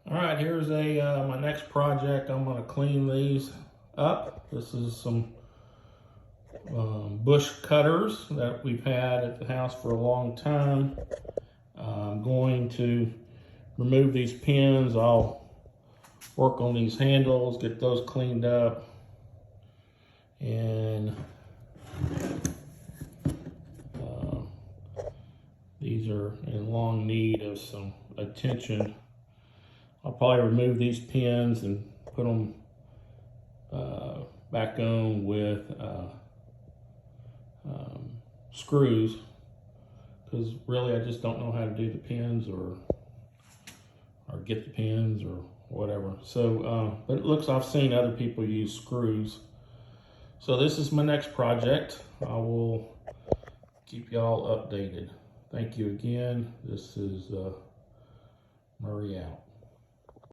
All right, here's my next project. I'm going to clean these up. This is some bush cutters that we've had at the house for a long time. I'm going to remove these pins. I'll work on these handles, get those cleaned up, and these are in long need of some attention. I'll probably remove these pins and put them back on with screws, because really I just don't know how to do the pins or get the pins or whatever. So, but it looks, I've seen other people use screws. So this is my next project. I will keep y'all updated. Thank you again. This is Murray out.